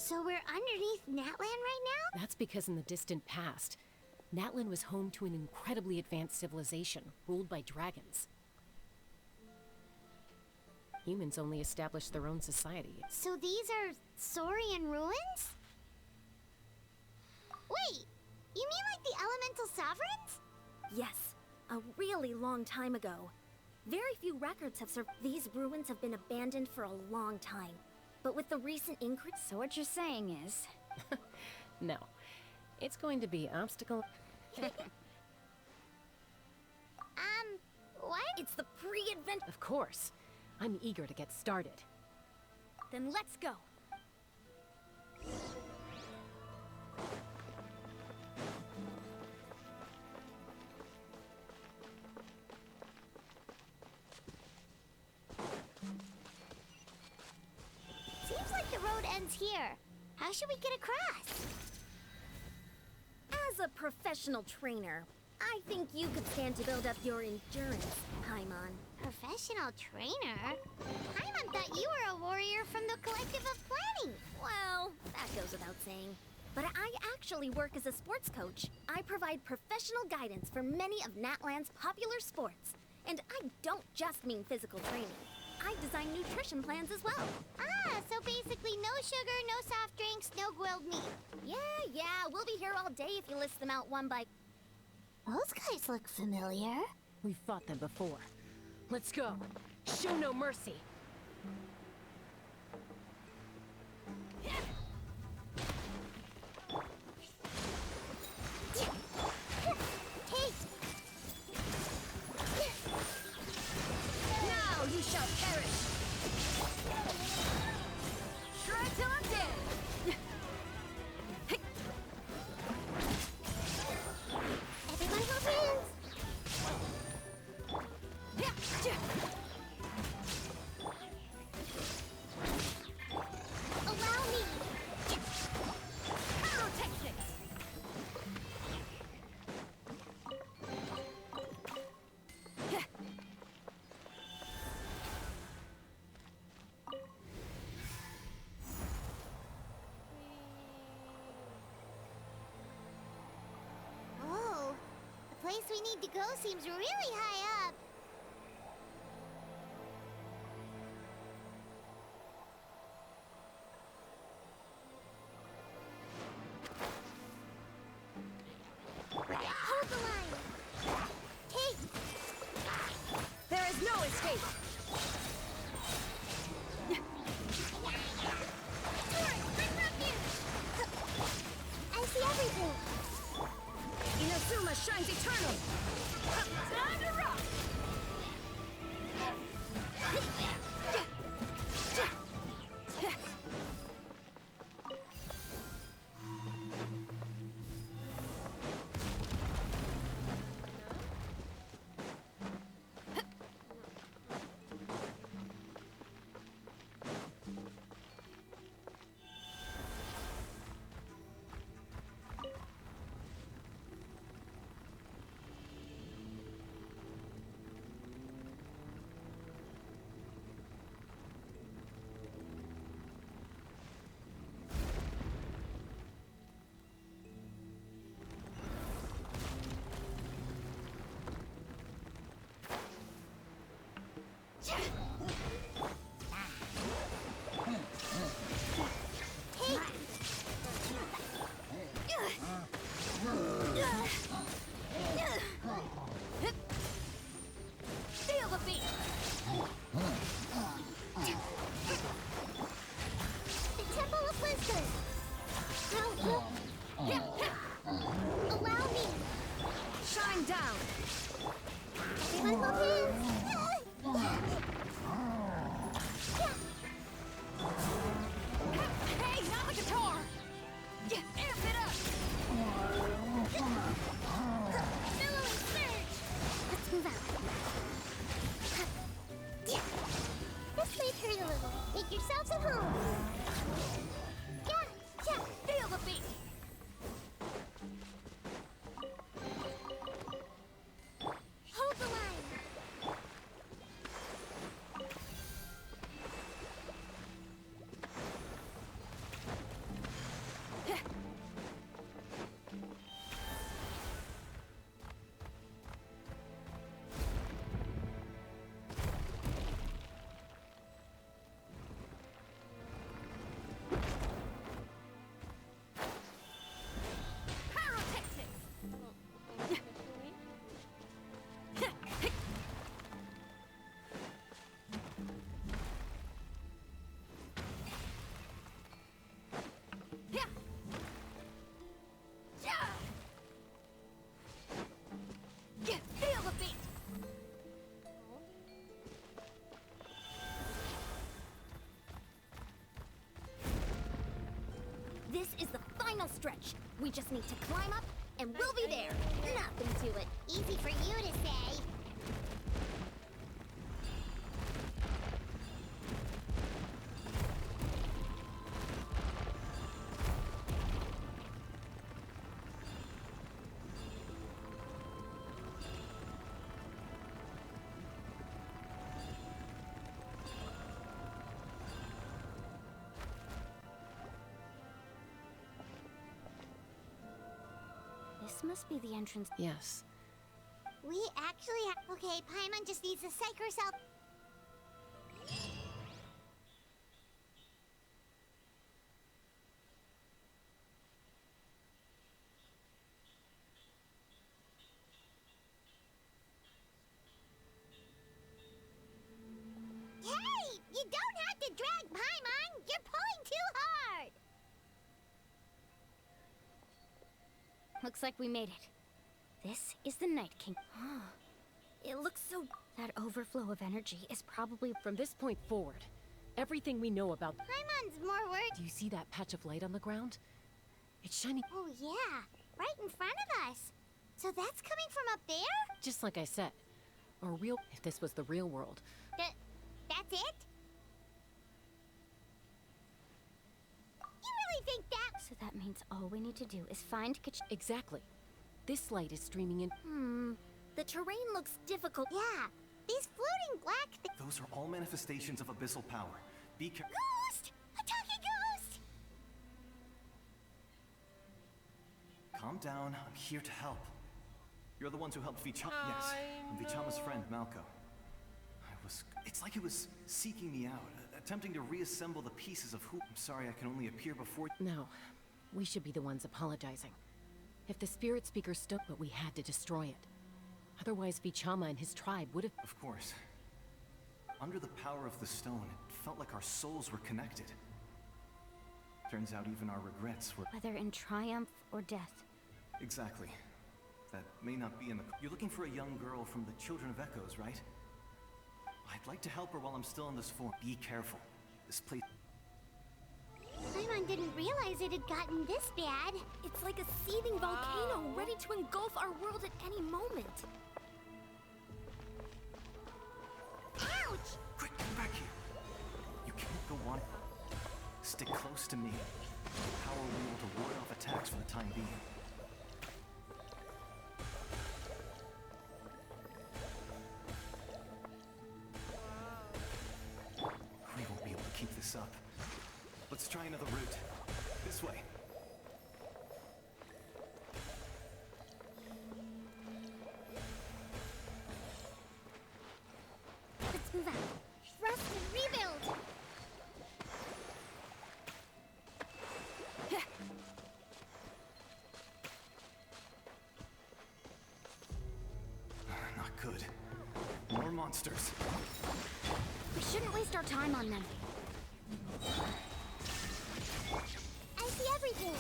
So we're underneath Natlan right now? That's because in the distant past, Natlan was home to an incredibly advanced civilization ruled by dragons. Humans only established their own society. So these are Saurian ruins? Wait, you mean like the elemental sovereigns? Yes, a really long time ago. Very few records have survived. These ruins have been abandoned for a long time. But with the recent increase... So what you're saying is... No. It's going to be obstacle... What? It's the pre-advent... Of course. I'm eager to get started. Then let's go. Seems like the road ends here. How should we get across? As a professional trainer, I think you could stand to build up your endurance, Paimon. Professional trainer? Paimon thought you were a warrior from the Collective of Planning. Well, that goes without saying. But I actually work as a sports coach. I provide professional guidance for many of Natlan's popular sports. And I don't just mean physical training. I design nutrition plans as well. Ah, so basically no sugar, no soft drinks, no grilled meat. Yeah, we'll be here all day if you list them out one by... Those guys look familiar. We've fought them before. Let's go. Show no mercy. Now you shall perish! Shred till I'm dead! Everyone hold hands. Allow me. Pyrotechnics! Oh, the place we need to go seems really high up. Hold the line. Hey, There is no escape! I see everything. Inazuma shines eternal! Time to rock! coach. We just need to climb up, and we'll be there. Nothing to it. Easy for you to say. This must be the entrance. Yes. We actually have... Okay, Paimon just needs to psych herself. Hey! You don't have to drag Paimon! You're pulling too hard! Looks like we made it. This is the Night King. It looks so... That overflow of energy is probably... From this point forward, everything we know about... Paimon's more worried. Do you see that patch of light on the ground? It's shining... Oh yeah, right in front of us. So that's coming from up there? Just like I said. Or real... If this was the real world. That's it? You really think that... So that means all we need to do is find Kachina. Exactly. This light is streaming in... The terrain looks difficult. Yeah, these floating black Those are all manifestations of abyssal power. Be careful. Ghost! A talking ghost! Calm down. I'm here to help. You're the ones who helped Vichama. Yes, I'm Vichama's friend, Malco. It's like it was seeking me out, attempting to reassemble the pieces of who... I'm sorry I can only appear before... No. We should be the ones apologizing. If the spirit speaker stood, but we had to destroy it. Otherwise, Vichama and his tribe would have... Of course. Under the power of the stone, it felt like our souls were connected. Turns out even our regrets were... Whether in triumph or death. Exactly. That may not be in the... You're looking for a young girl from the Children of Echoes, right? I'd like to help her while I'm still in this form. Be careful. This place... Paimon didn't realize it had gotten this bad. It's like a seething volcano ready to engulf our world at any moment. Ouch! Quick, come back here. You can't go on. Stick close to me. Power will be able to ward off attacks for the time being. We won't be able to keep this up. Let's try another route. This way. Let's move out. Rest and rebuild! Not good. More monsters. We shouldn't waste our time on them. I see everything!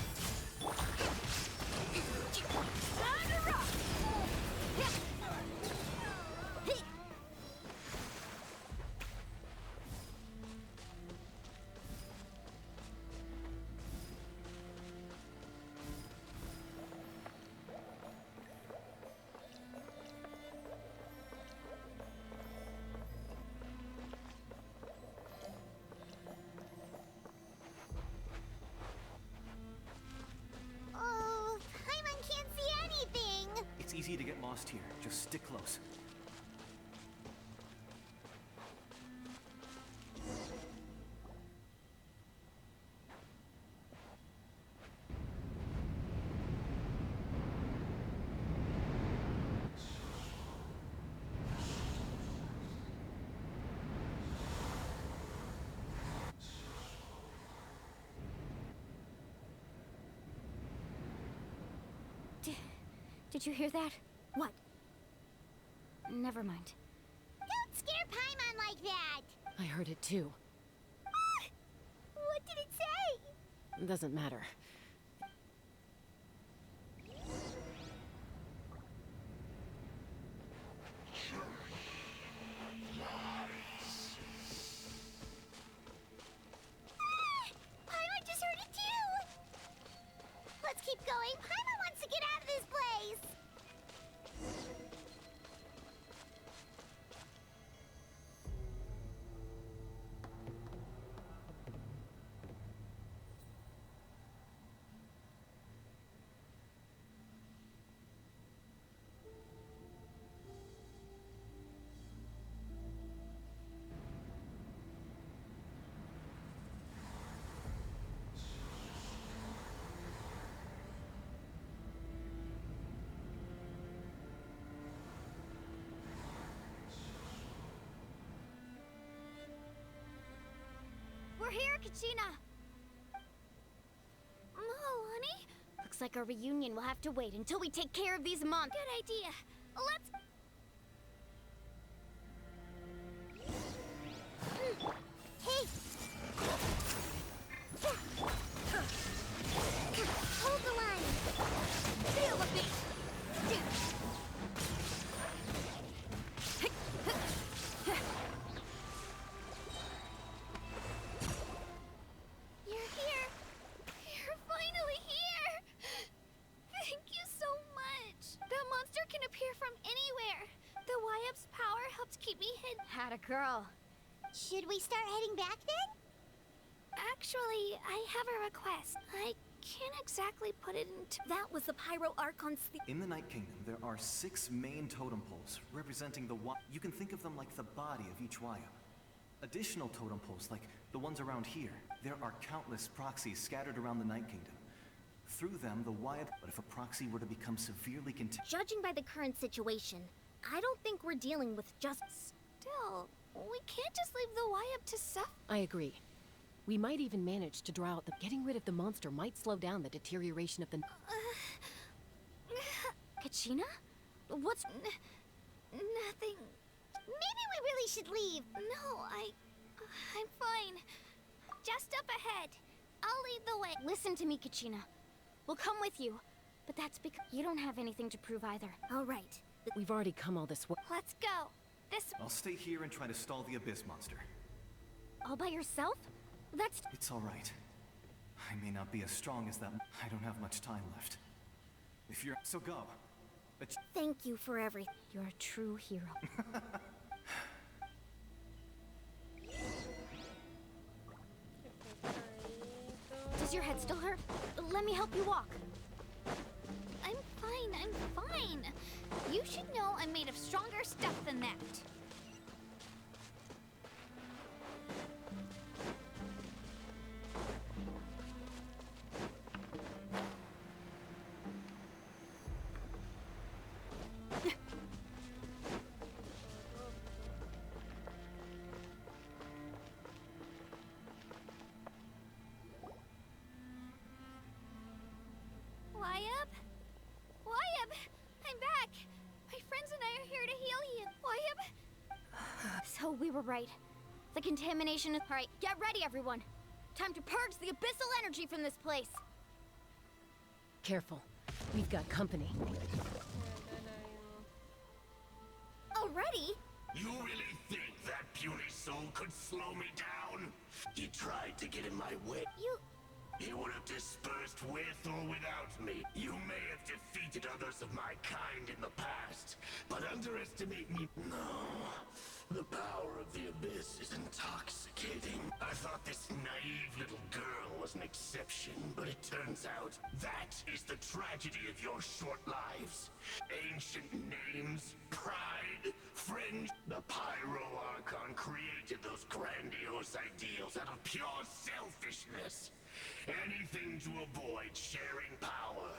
Oh, Paimon can't see anything! It's easy to get lost here. Just stick close. Did you hear that? What? Never mind. Don't scare Paimon like that! I heard it too. What did it say? It doesn't matter. Paimon just heard it too! Let's keep We're here, Kachina! Honey? Looks like our reunion will have to wait until we take care of these monsters. Good idea. Let's... Hey! Hold the line! Feel the beat! You're here! You're finally here! Thank you so much! The monster can appear from anywhere! The YF's power helps keep me hidden. Had a girl. Should we start heading back then? Actually, I have a request. I can't exactly put it into... That was the Pyro Archon's... In the Night Kingdom, there are 6 main totem poles representing the You can think of them like the body of each Wayab. Additional totem poles, like the ones around here, there are countless proxies scattered around the Night Kingdom. Through them, the Wayab... But if a proxy were to become severely Judging by the current situation, I don't think we're dealing with just... Still, we can't just leave the Wayab to suffer. I agree. We might even manage to draw out the... Getting rid of the monster might slow down the deterioration of the... Kachina? What's... nothing. Maybe we really should leave. No, I'm fine. Just up ahead. I'll lead the way. Listen to me, Kachina. We'll come with you. But that's because you don't have anything to prove either. All right. We've already come all this way. Let's go. I'll stay here and try to stall the Abyss monster. All by yourself? That's... It's all right. I may not be as strong as that. I don't have much time left. If you're... So go. Thank you for everything. You're a true hero. Does your head still hurt? Let me help you walk. I'm fine. You should know I'm made of stronger stuff than that. Wayab! I'm back! My friends and I are here to heal you. Wayab? So we were right. The contamination is... Alright, get ready, everyone! Time to purge the abyssal energy from this place! Careful. We've got company. Already? You really think that puny soul could slow me down? He tried to get in my way. He would have dispersed with or without me. You may have defeated others of my kind in the past, but underestimate me. No. The power of the Abyss is intoxicating. I thought this naive little girl was an exception, but it turns out that is the tragedy of your short lives. Ancient names, pride, fringe. The Pyro Archon created those grandiose ideals out of pure selfishness. Anything to avoid sharing power.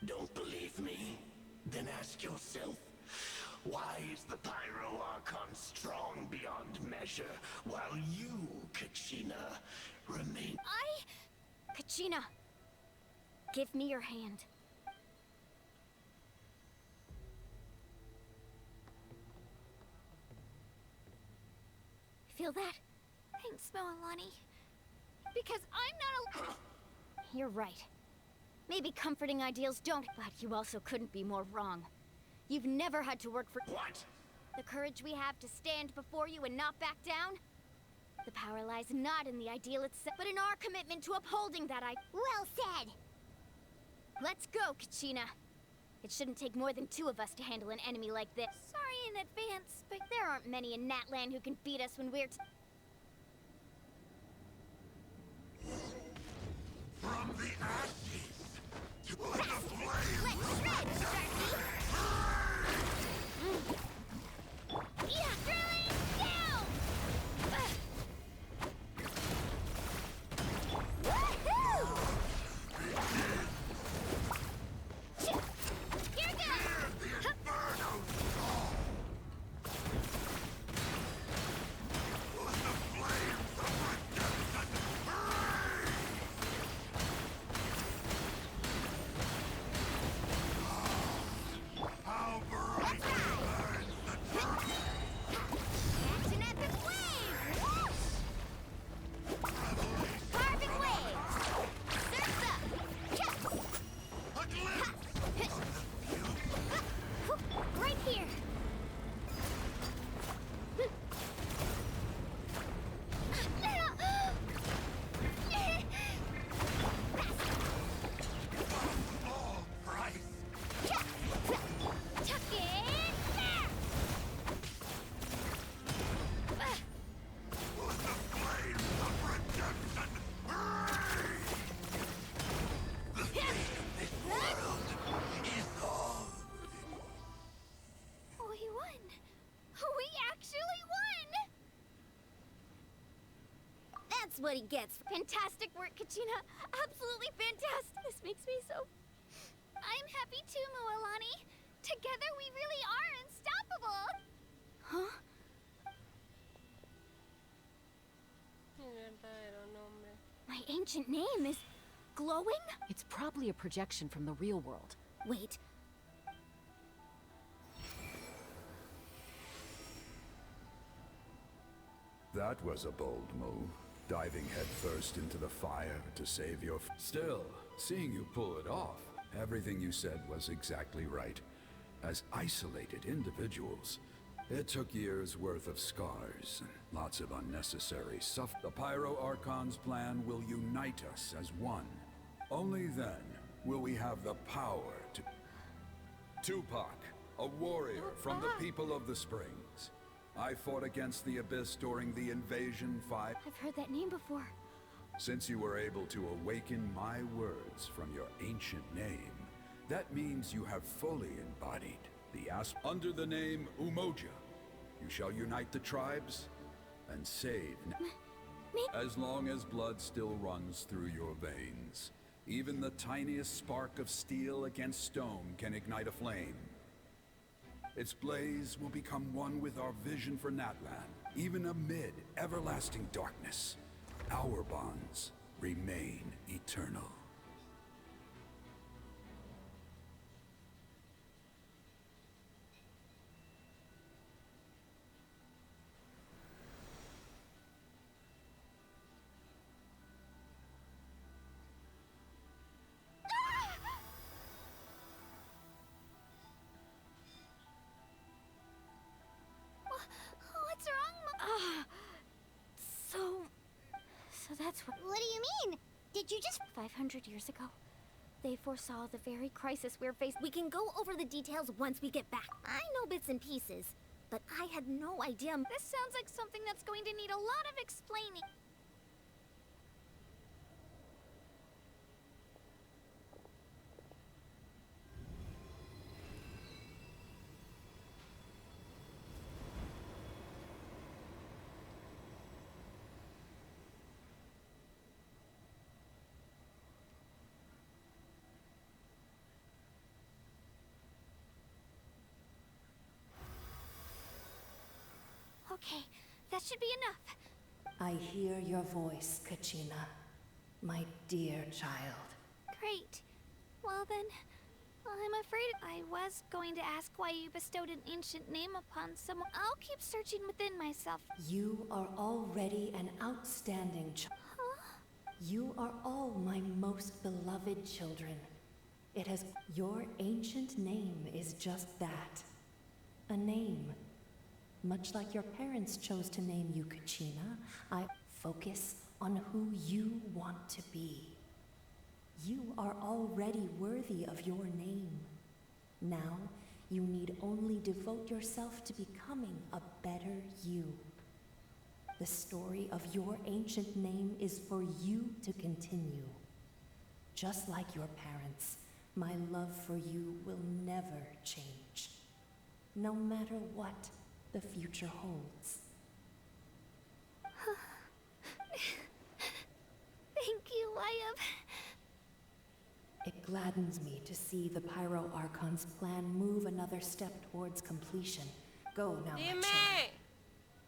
Don't believe me? Then ask yourself, why is the Pyro Archon strong beyond measure, while you, Kachina, remain... Kachina, give me your hand. Feel that? Thanks, Moalani. Because I'm not a... You're right. Maybe comforting ideals don't, but you also couldn't be more wrong. You've never had to work for... What? The courage we have to stand before you and not back down? The power lies not in the ideal itself, but in our commitment to upholding that Well said! Let's go, Kachina. It shouldn't take more than 2 of us to handle an enemy like this. Sorry in advance, but there aren't many in Natland who can beat us when we're... From the ashes to the flame! Let's shred, Starkey! Yeah, drilling down! Woohoo! Here goes! The inferno strong! Let the flames of redemption That's what he gets. Fantastic work, Kachina. Absolutely fantastic. This makes me so... I'm happy too, Mualani. Together we really are unstoppable. Huh? My ancient name is glowing? It's probably a projection from the real world. Wait. That was a bold move. Diving headfirst into the fire to save your... Still, seeing you pull it off, everything you said was exactly right. As isolated individuals, it took years' worth of scars and lots of unnecessary suffering. The Pyro Archon's plan will unite us as one. Only then will we have the power to... Tupac, a warrior from the people of the Springs. I fought against the Abyss during the Invasion 5. I've heard that name before. Since you were able to awaken my words from your ancient name, that means you have fully embodied the under the name Umoja. You shall unite the tribes and save as long as blood still runs through your veins. Even the tiniest spark of steel against stone can ignite a flame. Its blaze will become one with our vision for Natlan, even amid everlasting darkness. Our bonds remain eternal. What's wrong, So that's what... What do you mean? Did you just... 500 years ago, they foresaw the very crisis we're facing. We can go over the details once we get back. I know bits and pieces, but I had no idea. This sounds like something that's going to need a lot of explaining. Okay, that should be enough. I hear your voice, Kachina, my dear child. Great. Well then, I'm afraid I was going to ask why you bestowed an ancient name upon someone. I'll keep searching within myself. You are already an outstanding child. Huh? You are all my most beloved children. It has... Your ancient name is just that. A name. Much like your parents chose to name you Kachina, I focus on who you want to be. You are already worthy of your name. Now, you need only devote yourself to becoming a better you. The story of your ancient name is for you to continue. Just like your parents, my love for you will never change. No matter what the future holds. Thank you, Wayab. It gladdens me to see the Pyro Archon's plan move another step towards completion. Go now, my children.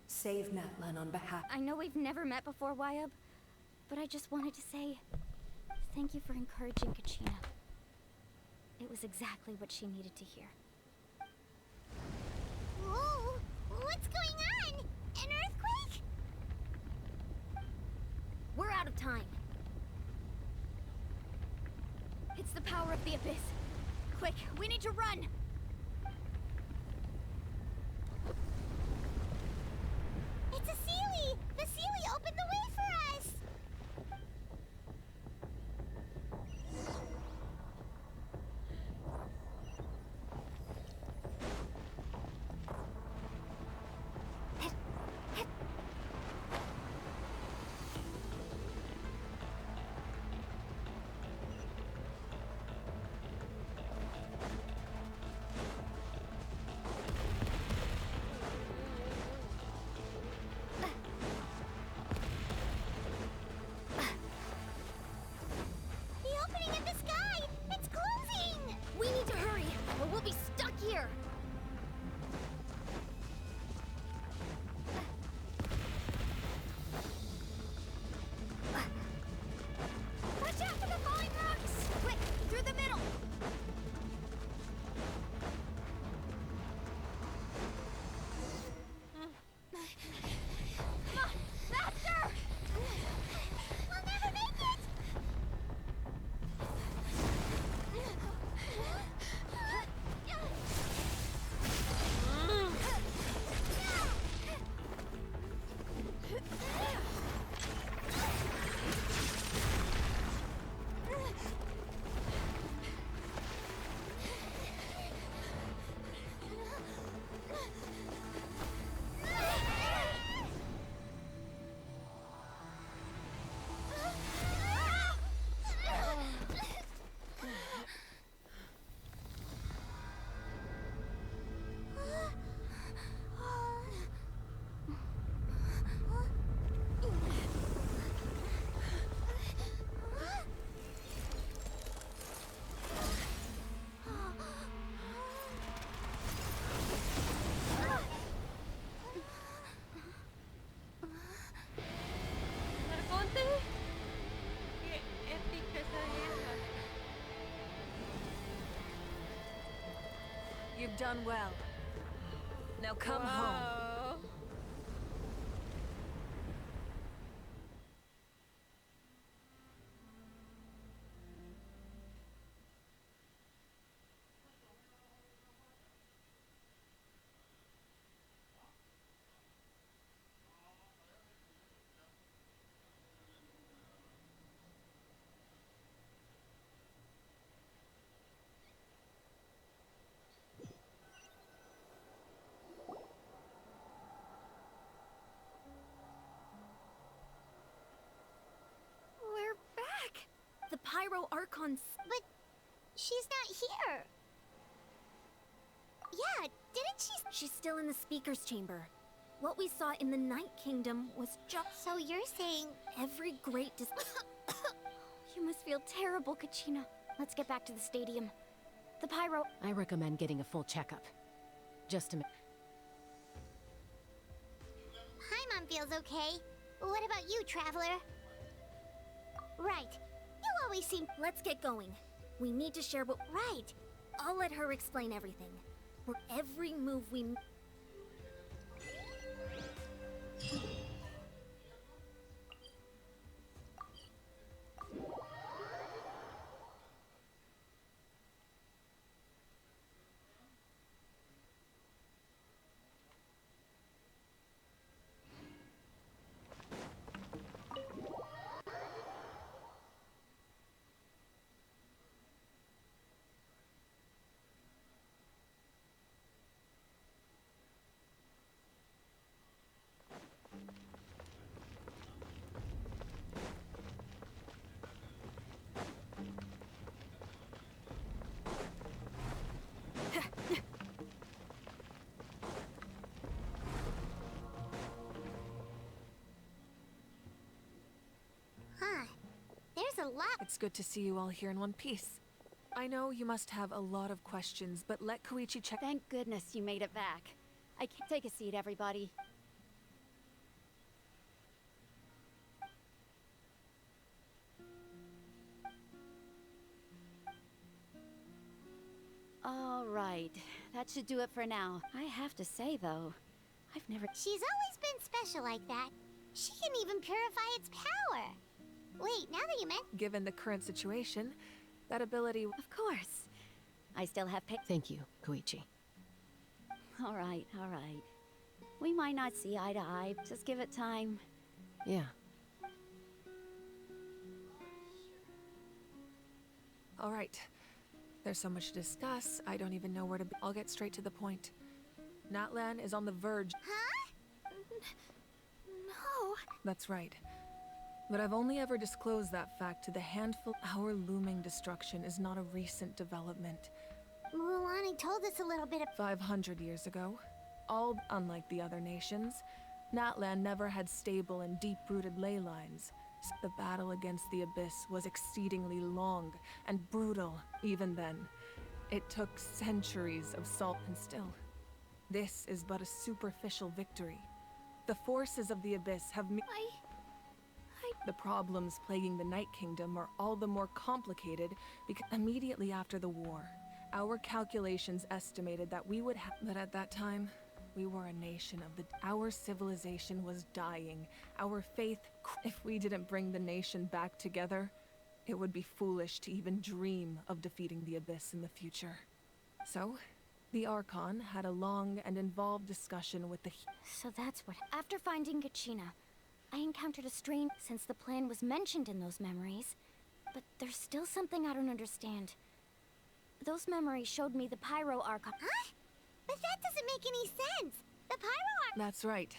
Save Natlan on behalf... I know we've never met before, Wayab, but I just wanted to say thank you for encouraging Kachina. It was exactly what she needed to hear. Whoa! What's going on? An earthquake? We're out of time. It's the power of the Abyss. Quick, we need to run! It's a Sealy! The Sealy opened the way for us! done well. Now come home. We're back! The Pyro Archon's. But she's not here. Yeah, didn't she? She's still in the speaker's chamber. What we saw in the Night Kingdom was just. So you're saying Every great you must feel terrible, Kachina. Let's get back to the stadium. The Pyro. I recommend getting a full checkup. Just to My mom feels okay. What about you, Traveler? Right. You always seem. Let's get going. We need to share what. Right. I'll let her explain everything. For every move we. Huh. There's a lot. It's good to see you all here in one piece. I know you must have a lot of questions, but let Koichi check. Thank goodness you made it back. I can't take a seat, everybody. All right, that should do it for now. I have to say, though, I've never. She's always been special like that. She can even purify its power. Wait, now that you mention. Given the current situation, that ability. Of course. I still have Thank you, Koichi. All right, all right. We might not see eye to eye. Just give it time. Yeah. All right. There's so much to discuss, I don't even know where to be. I'll get straight to the point. Natlan is on the verge. Huh? No. That's right. But I've only ever disclosed that fact to the handful. Our looming destruction is not a recent development. Mualani told us a little bit of. 500 years ago, all unlike the other nations, Natlan never had stable and deep-rooted ley lines. The battle against the Abyss was exceedingly long and brutal even then. It took centuries of salt and still. This is but a superficial victory. The forces of the Abyss have The problems plaguing the Night Kingdom are all the more complicated because immediately after the war, our calculations estimated that we would have. But at that time, we were a nation of the. Our civilization was dying. Our faith. If we didn't bring the nation back together, it would be foolish to even dream of defeating the Abyss in the future. So, the Archon had a long and involved discussion with the. So that's what. After finding Kachina, I encountered a strange. Since the plan was mentioned in those memories, but there's still something I don't understand. Those memories showed me the Pyro Archon. Huh? But that doesn't make any sense. The Pyro That's right.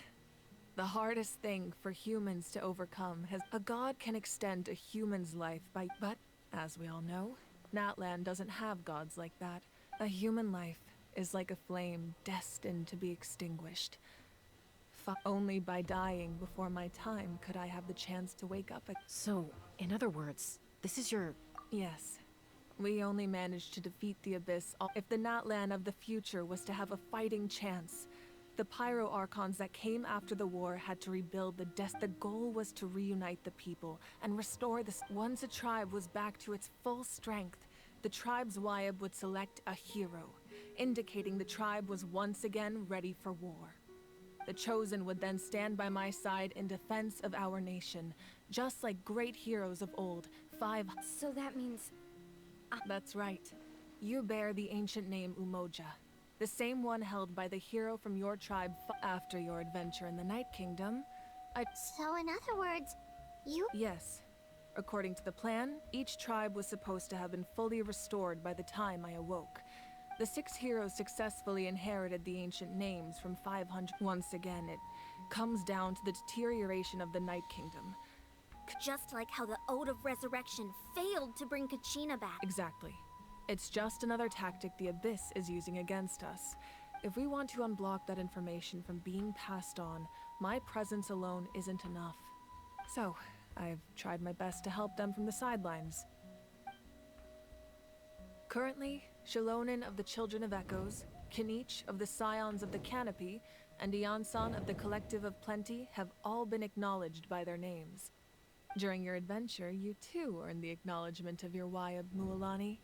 The hardest thing for humans to overcome has. A god can extend a human's life by. But, as we all know, Natlan doesn't have gods like that. A human life is like a flame destined to be extinguished. Only by dying before my time could I have the chance to wake up. So, in other words, this is your. Yes. We only managed to defeat the Abyss. If the Natlan of the future was to have a fighting chance, the Pyro Archons that came after the war had to rebuild the The goal was to reunite the people and restore the. Once a tribe was back to its full strength, the tribe's Wyab would select a hero. indicating the tribe was once again ready for war. The Chosen would then stand by my side in defense of our nation, just like great heroes of old. So that means... That's right. You bear the ancient name Umoja, the same one held by the hero from your tribe after your adventure in the Night Kingdom. So in other words, you... Yes. According to the plan, each tribe was supposed to have been fully restored by the time I awoke. The 6 heroes successfully inherited the ancient names from 500. Once again, it comes down to the deterioration of the Night Kingdom. Just like how the Ode of Resurrection failed to bring Kachina back. Exactly. It's just another tactic the Abyss is using against us. If we want to unblock that information from being passed on, my presence alone isn't enough. So, I've tried my best to help them from the sidelines. Currently, Shilonen of the Children of Echoes, Kinich of the Scions of the Canopy, and Iansan of the Collective of Plenty have all been acknowledged by their names. During your adventure, you too earned the acknowledgement of your Wayab Mualani.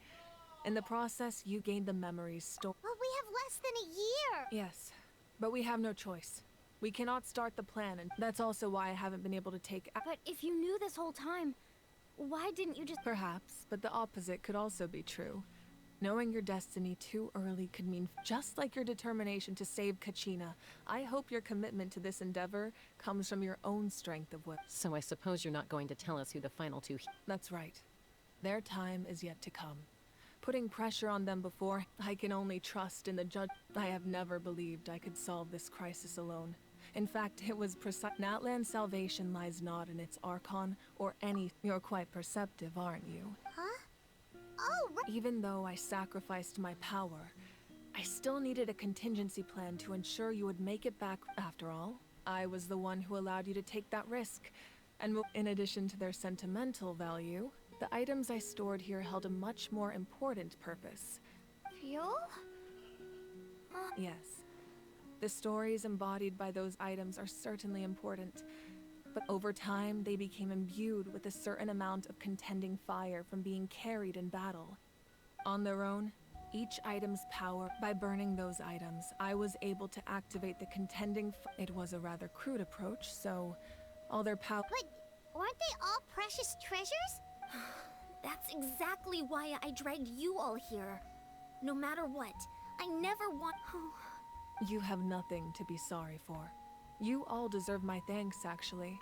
In the process, you gained the memories stored. But we have less than a year! Yes, but we have no choice. We cannot start the plan, and that's also why I haven't been able to take... But if you knew this whole time, why didn't you just... Perhaps, but the opposite could also be true. Knowing your destiny too early could mean, just like your determination to save Kachina, I hope your commitment to this endeavor comes from your own strength of will. So I suppose you're not going to tell us who the final 2 That's right. Their time is yet to come. Putting pressure on them before, I can only trust in the judge. I have never believed I could solve this crisis alone. In fact, it was precise. Natlan's salvation lies not in its Archon or any. You're quite perceptive, aren't you? Huh? Oh, right. Even though I sacrificed my power, I still needed a contingency plan to ensure you would make it back. After all, I was the one who allowed you to take that risk. And in addition to their sentimental value, the items I stored here held a much more important purpose. Fuel? Yes. The stories embodied by those items are certainly important, but over time they became imbued with a certain amount of contending fire from being carried in battle. On their own, each item's power. By burning those items, I was able to activate the contending It was a rather crude approach, so all their power. But weren't they all precious treasures? That's exactly why I dragged you all here. No matter what, I never want... You have nothing to be sorry for. You all deserve my thanks, actually.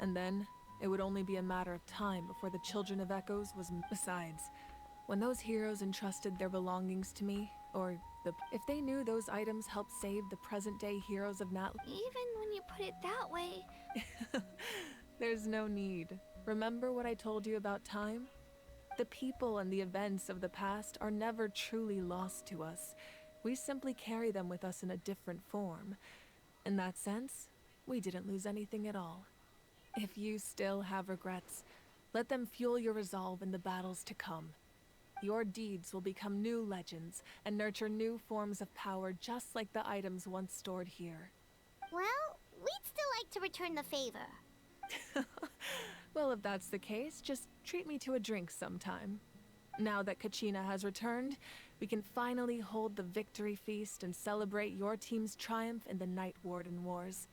And then, it would only be a matter of time before the Children of Echoes was... Besides, when those heroes entrusted their belongings to me, or if they knew those items helped save the present-day heroes of Even when you put it that way... There's no need. Remember what I told you about time? The people and the events of the past are never truly lost to us. We simply carry them with us in a different form. In that sense, we didn't lose anything at all. If you still have regrets, let them fuel your resolve in the battles to come. Your deeds will become new legends and nurture new forms of power just like the items once stored here. Well, we'd still like to return the favor. Well, if that's the case, just treat me to a drink sometime. Now that Kachina has returned, we can finally hold the victory feast and celebrate your team's triumph in the Night Warden Wars.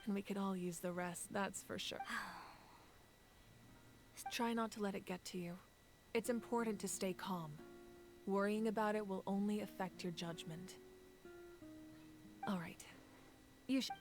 And we could all use the rest, that's for sure. Try not to let it get to you. It's important to stay calm. Worrying about it will only affect your judgment. All right. You should...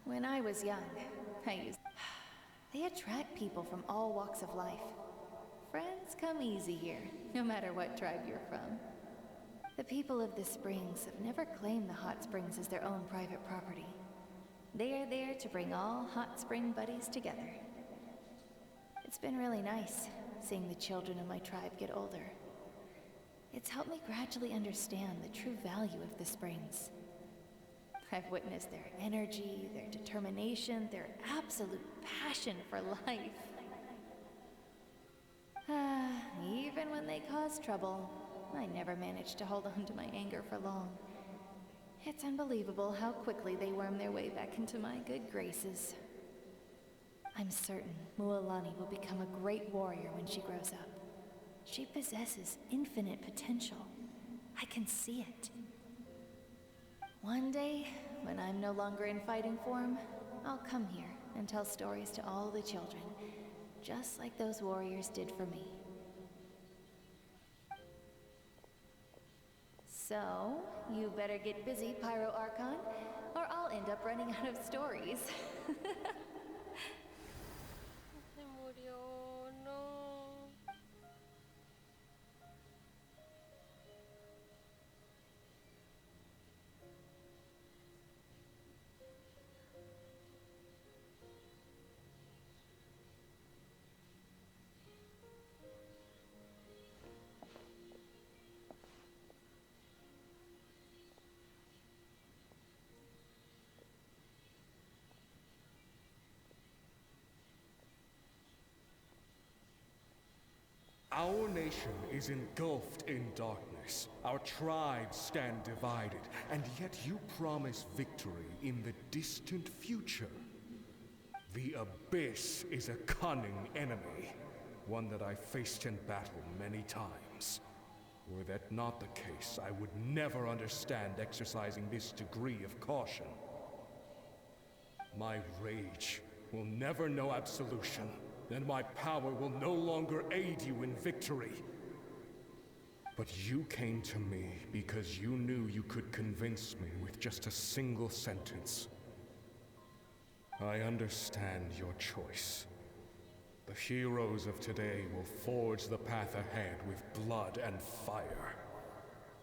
When I was young, They attract people from all walks of life. Friends come easy here, no matter what tribe you're from. The people of the springs have never claimed the hot springs as their own private property. They are there to bring all hot spring buddies together. It's been really nice, seeing the children of my tribe get older. It's helped me gradually understand the true value of the springs. I've witnessed their energy, their determination, their absolute passion for life. Even when they cause trouble, I never managed to hold on to my anger for long. It's unbelievable how quickly they worm their way back into my good graces. I'm certain Mualani will become a great warrior when she grows up. She possesses infinite potential. I can see it. One day, when I'm no longer in fighting form, I'll come here and tell stories to all the children, just like those warriors did for me. So, you better get busy, Pyro Archon, or I'll end up running out of stories. Se murió, no. Our nation is engulfed in darkness. Our tribes stand divided, and yet you promise victory in the distant future. The Abyss is a cunning enemy, one that I faced in battle many times. Were that not the case, I would never understand exercising this degree of caution. My rage will never know absolution. Then my power will no longer aid you in victory. But you came to me because you knew you could convince me with just a single sentence. I understand your choice. The heroes of today will forge the path ahead with blood and fire.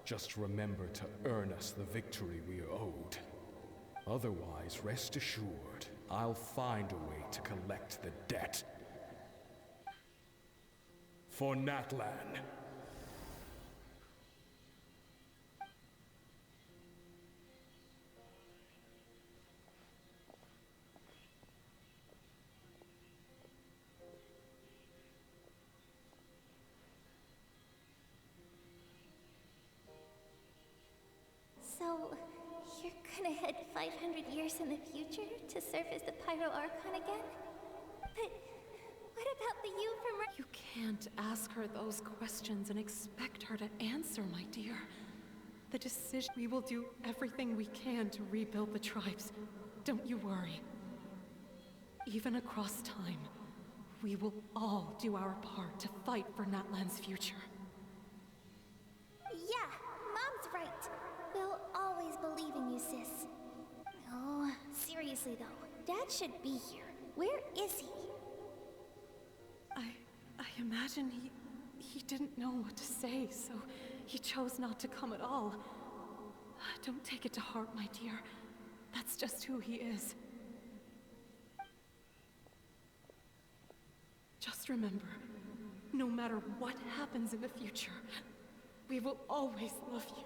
Just remember to earn us the victory we are owed. Otherwise, rest assured, I'll find a way to collect the debt. For Natlan. So, you're gonna head 500 years in the future to serve as the Pyro Archon again? But what about the you from... You can't ask her those questions and expect her to answer, my dear. The decision... We will do everything we can to rebuild the tribes. Don't you worry. Even across time, we will all do our part to fight for Natlan's future. Yeah, Mom's right. We'll always believe in you, sis. Oh, seriously though, Dad should be here. Where is he? I imagine he didn't know what to say, so he chose not to come at all. Don't take it to heart, my dear. That's just who he is. Just remember, no matter what happens in the future, we will always love you.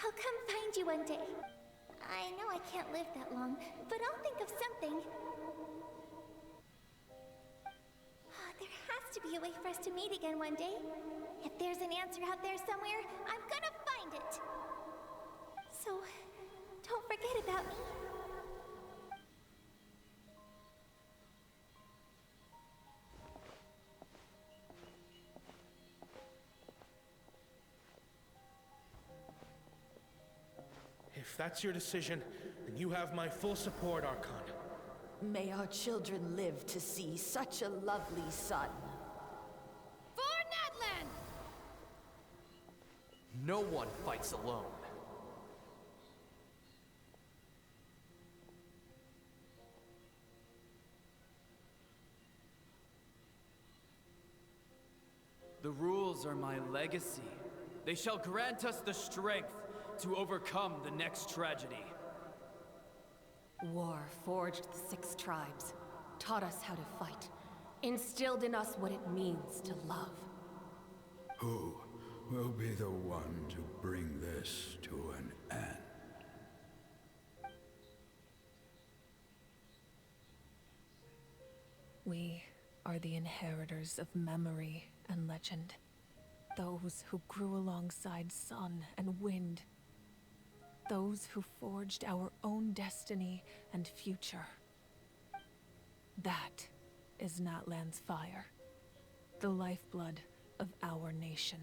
I'll come find you one day. I know I can't live that long, but I'll think of something. There has to be a way for us to meet again one day. If there's an answer out there somewhere, I'm gonna find it. So, don't forget about me. If that's your decision, then you have my full support, Archon. May our children live to see such a lovely son. For Natlan! No one fights alone. The rules are my legacy. They shall grant us the strength to overcome the next tragedy. War forged the 6 tribes, taught us how to fight, instilled in us what it means to love. Who will be the one to bring this to an end? We are the inheritors of memory and legend. Those who grew alongside sun and wind. Those who forged our own destiny and future. That is Natlan's fire. The lifeblood of our nation.